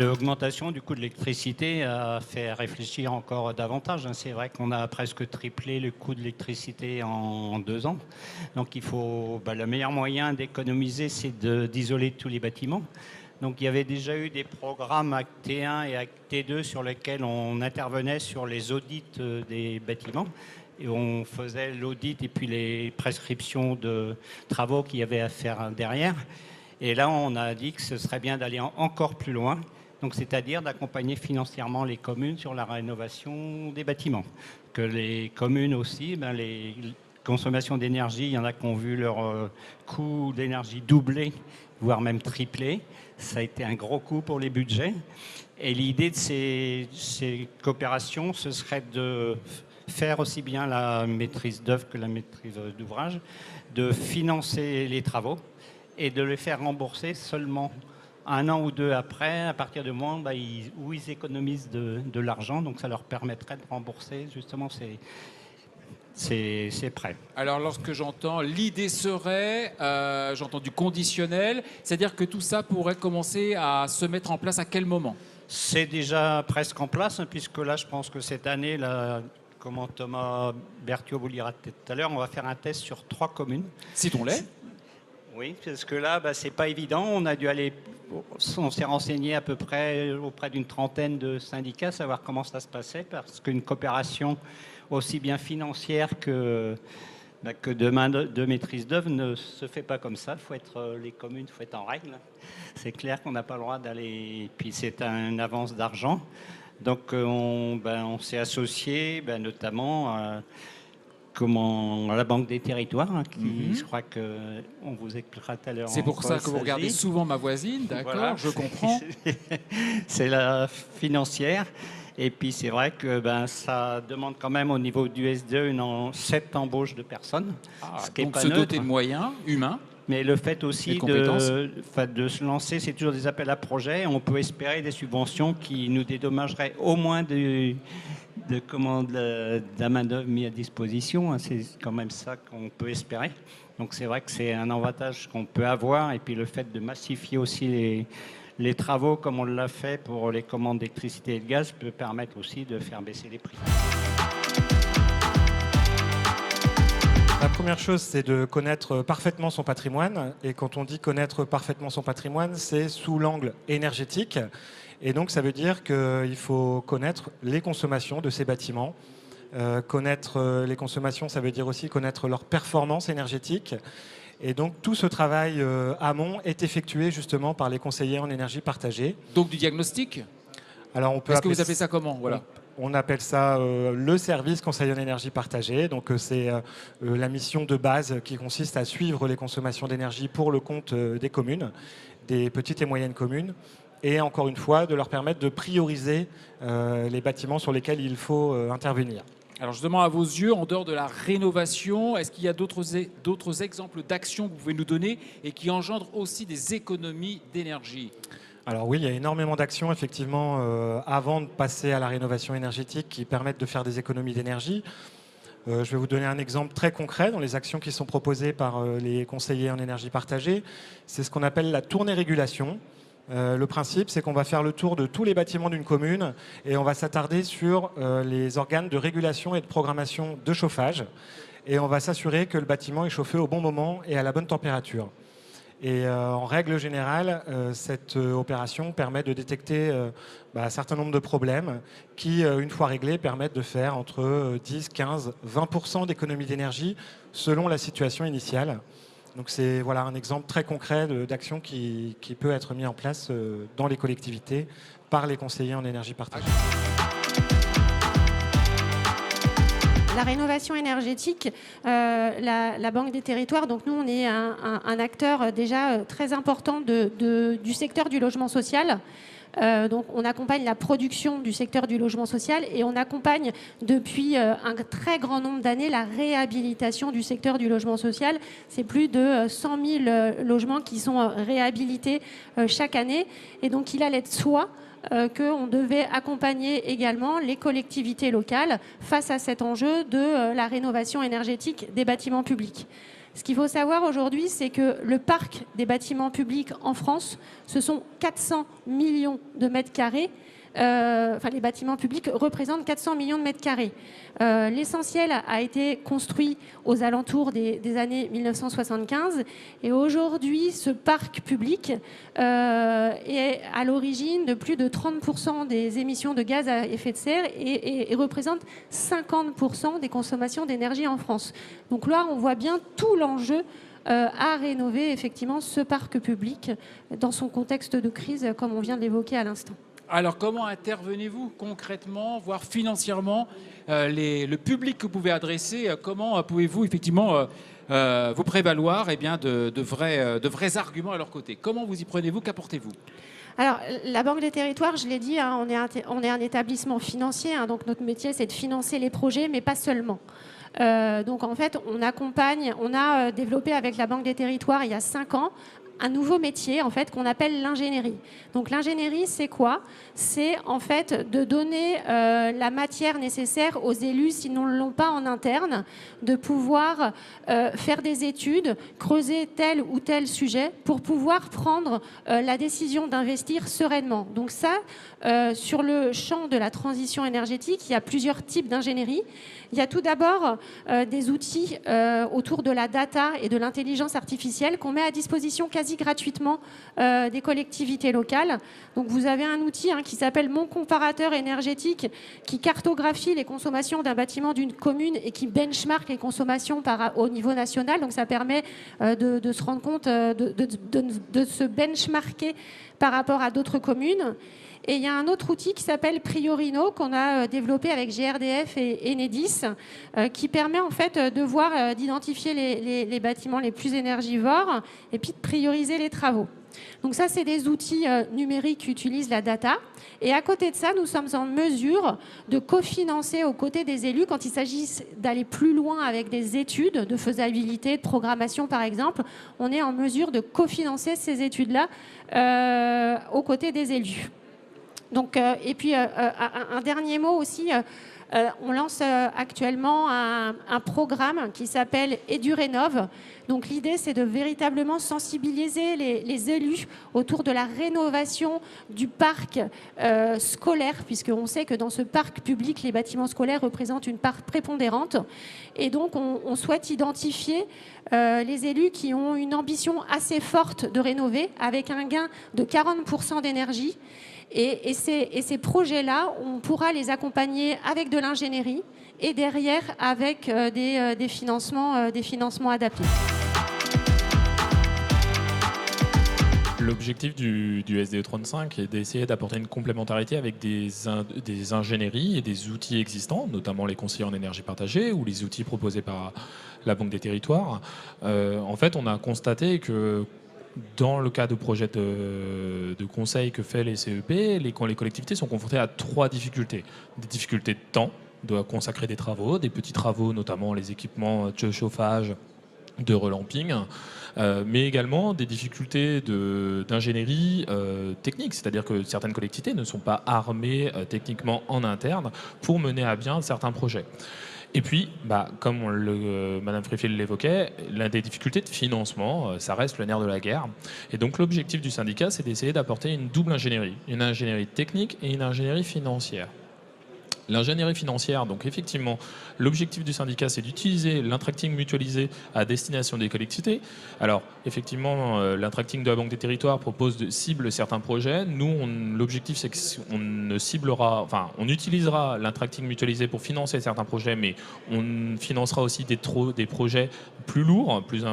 L'augmentation du coût de l'électricité a fait réfléchir encore davantage. C'est vrai qu'on a presque triplé le coût de l'électricité en 2 ans. Donc le meilleur moyen d'économiser, c'est d'isoler tous les bâtiments. Donc il y avait déjà eu des programmes Acte 1 et Acte 2 sur lesquels on intervenait sur les audits des bâtiments. Et on faisait l'audit et puis les prescriptions de travaux qu'il y avait à faire derrière. Et là, on a dit que ce serait bien d'aller encore plus loin. Donc, c'est-à-dire d'accompagner financièrement les communes sur la rénovation des bâtiments. Que les communes aussi, les consommations d'énergie, il y en a qui ont vu leur coût d'énergie doubler, voire même tripler. Ça a été un gros coût pour les budgets. Et l'idée de ces coopérations, ce serait de faire aussi bien la maîtrise d'œuvre que la maîtrise d'ouvrage, de financer les travaux et de les faire rembourser seulement 1 an ou 2 après, à partir du moment où ils économisent de l'argent. Donc ça leur permettrait de rembourser justement ces prêts. Alors lorsque j'entends, l'idée serait, j'entends du conditionnel, c'est-à-dire que tout ça pourrait commencer à se mettre en place à quel moment? C'est déjà presque en place, puisque là je pense que cette année, comme Thomas Berthiaud vous lira tout à l'heure, on va faire un test sur 3 communes. Citons-les. Oui, parce que là, c'est pas évident. On s'est renseigné à peu près auprès d'une trentaine de syndicats, savoir comment ça se passait, parce qu'une coopération aussi bien financière que de maîtrise d'œuvre ne se fait pas comme ça. Les communes, il faut être en règle. C'est clair qu'on n'a pas le droit d'aller. Puis c'est une avance d'argent. Donc on s'est associé, notamment à la Banque des Territoires, qui, je crois qu'on vous expliquera tout à l'heure. C'est pour ça que vous regardez souvent ma voisine, d'accord, voilà. Je comprends. C'est la financière. Et puis c'est vrai que ça demande quand même au niveau du SDE 7 embauches de personnes. Ce qui donc est pas se neutre. Doter de moyens humains. Mais le fait aussi de se lancer, c'est toujours des appels à projets. On peut espérer des subventions qui nous dédommageraient au moins de la main-d'œuvre mise à disposition. C'est quand même ça qu'on peut espérer. Donc c'est vrai que c'est un avantage qu'on peut avoir. Et puis le fait de massifier aussi les travaux, comme on l'a fait pour les commandes d'électricité et de gaz, peut permettre aussi de faire baisser les prix. La première chose, c'est de connaître parfaitement son patrimoine. Et quand on dit connaître parfaitement son patrimoine, c'est sous l'angle énergétique. Et donc, ça veut dire qu'il faut connaître les consommations de ces bâtiments. Connaître les consommations, ça veut dire aussi connaître leur performance énergétique. Et donc, tout ce travail amont est effectué justement par les conseillers en énergie partagée. Donc, du diagnostic ? Alors, est-ce que vous appelez ça comment ? Voilà. On appelle ça le service conseil en énergie partagée. Donc, c'est la mission de base qui consiste à suivre les consommations d'énergie pour le compte des communes, des petites et moyennes communes. Et encore une fois, de leur permettre de prioriser les bâtiments sur lesquels il faut intervenir. Alors justement, à vos yeux, en dehors de la rénovation, est-ce qu'il y a d'autres exemples d'actions que vous pouvez nous donner et qui engendrent aussi des économies d'énergie ? Alors oui, il y a énormément d'actions, effectivement, avant de passer à la rénovation énergétique qui permettent de faire des économies d'énergie. Je vais vous donner un exemple très concret dans les actions qui sont proposées par les conseillers en énergie partagée. C'est ce qu'on appelle la tournée régulation. Le principe, c'est qu'on va faire le tour de tous les bâtiments d'une commune et on va s'attarder sur les organes de régulation et de programmation de chauffage. Et on va s'assurer que le bâtiment est chauffé au bon moment et à la bonne température. Et en règle générale, cette opération permet de détecter un certain nombre de problèmes qui, une fois réglés, permettent de faire entre 10, 15, 20% d'économie d'énergie selon la situation initiale. Donc c'est un exemple très concret d'action qui peut être mis en place dans les collectivités par les conseillers en énergie partagée. La rénovation énergétique, la Banque des Territoires, donc nous on est un acteur déjà très important du secteur du logement social. Donc on accompagne la production du secteur du logement social et on accompagne depuis un très grand nombre d'années la réhabilitation du secteur du logement social. C'est plus de 100 000 logements qui sont réhabilités chaque année. Et donc il allait de soi qu'on devait accompagner également les collectivités locales face à cet enjeu de la rénovation énergétique des bâtiments publics. Ce qu'il faut savoir aujourd'hui, c'est que le parc des bâtiments publics en France, ce sont 400 millions de mètres carrés. Les bâtiments publics représentent 400 millions de mètres carrés. L'essentiel a été construit aux alentours des années 1975 et aujourd'hui ce parc public est à l'origine de plus de 30% des émissions de gaz à effet de serre et représente 50% des consommations d'énergie en France. Donc là on voit bien tout l'enjeu à rénover effectivement ce parc public dans son contexte de crise comme on vient de l'évoquer à l'instant. Alors, comment intervenez-vous concrètement, voire financièrement, le public que vous pouvez adresser, comment pouvez-vous effectivement vous prévaloir de vrais arguments à leur côté? Comment vous y prenez-vous? Qu'apportez-vous? Alors, la Banque des Territoires, je l'ai dit, on est un établissement financier, donc notre métier, c'est de financer les projets, mais pas seulement. Donc, en fait, on a développé avec la Banque des Territoires, il y a 5 ans, un nouveau métier en fait qu'on appelle l'ingénierie. Donc l'ingénierie, c'est quoi? C'est en fait de donner la matière nécessaire aux élus s'ils ne l'ont pas en interne, de pouvoir faire des études, creuser tel ou tel sujet pour pouvoir prendre la décision d'investir sereinement. Donc ça, sur le champ de la transition énergétique, il y a plusieurs types d'ingénierie. Il y a tout d'abord des outils autour de la data et de l'intelligence artificielle qu'on met à disposition quasi gratuitement des collectivités locales. Donc vous avez un outil qui s'appelle Mon comparateur énergétique qui cartographie les consommations d'un bâtiment d'une commune et qui benchmark les consommations au niveau national. Donc ça permet de se rendre compte, de se benchmarker par rapport à d'autres communes. Et il y a un autre outil qui s'appelle Priorino qu'on a développé avec GRDF et Enedis qui permet en fait d'identifier les bâtiments les plus énergivores et puis de prioriser les travaux. Donc ça, c'est des outils numériques qui utilisent la data. Et à côté de ça, nous sommes en mesure de cofinancer aux côtés des élus quand il s'agit d'aller plus loin avec des études de faisabilité, de programmation par exemple. On est en mesure de cofinancer ces études-là aux côtés des élus. Donc, et puis, un dernier mot aussi, on lance actuellement un programme qui s'appelle EduRénov'. Donc, l'idée, c'est de véritablement sensibiliser les élus autour de la rénovation du parc scolaire, puisqu'on sait que dans ce parc public, les bâtiments scolaires représentent une part prépondérante. Et donc, on souhaite identifier les élus qui ont une ambition assez forte de rénover, avec un gain de 40% d'énergie. Et ces projets-là, on pourra les accompagner avec de l'ingénierie et derrière avec des financements adaptés. L'objectif du SDE35 est d'essayer d'apporter une complémentarité avec des ingénieries et des outils existants, notamment les conseillers en énergie partagée ou les outils proposés par la Banque des Territoires. En fait, on a constaté que dans le cas de projets de conseil que fait les CEP, les collectivités sont confrontées à 3 difficultés. Des difficultés de temps, de consacrer des travaux, des petits travaux, notamment les équipements de chauffage, de relamping, mais également des difficultés d'ingénierie technique, c'est-à-dire que certaines collectivités ne sont pas armées techniquement en interne pour mener à bien certains projets. Et puis, comme Madame Fréfield l'évoquait, l'une des difficultés de financement, ça reste le nerf de la guerre. Et donc l'objectif du syndicat, c'est d'essayer d'apporter une double ingénierie, une ingénierie technique et une ingénierie financière. L'ingénierie financière, donc effectivement, l'objectif du syndicat, c'est d'utiliser l'intracting mutualisé à destination des collectivités. Alors, effectivement, l'intracting de la Banque des Territoires propose de cibler certains projets. Nous, l'objectif, c'est qu'on utilisera l'intracting mutualisé pour financer certains projets, mais on financera aussi des projets plus lourds, plus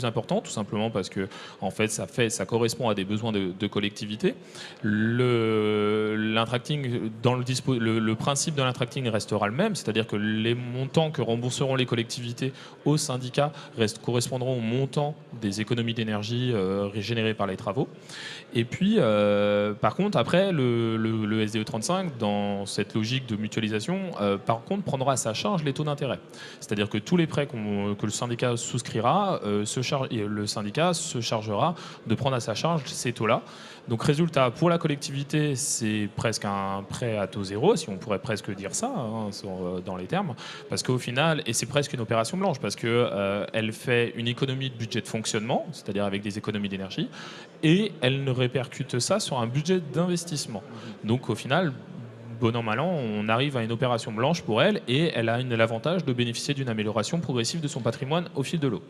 importants, tout simplement parce que, en fait, ça correspond à des besoins de collectivités. L'intracting, le principe de l'intracting restera le même, c'est-à-dire que les montants que rembourseront les collectivités aux syndicats correspondront aux montants des économies d'énergie générées par les travaux. Et puis, par contre, après, le SDE35, dans cette logique de mutualisation, par contre, prendra à sa charge les taux d'intérêt. C'est-à-dire que tous les prêts que le syndicat souscrira, le syndicat se chargera de prendre à sa charge ces taux-là. Donc résultat, pour la collectivité, c'est presque un prêt à taux zéro, si on pourrait presque que dire ça dans les termes, parce qu'au final, et c'est presque une opération blanche, parce qu'elle fait une économie de budget de fonctionnement, c'est-à-dire avec des économies d'énergie, et elle ne répercute ça sur un budget d'investissement. Donc au final, bon an, mal an, on arrive à une opération blanche pour elle, et elle a l'avantage de bénéficier d'une amélioration progressive de son patrimoine au fil de l'eau.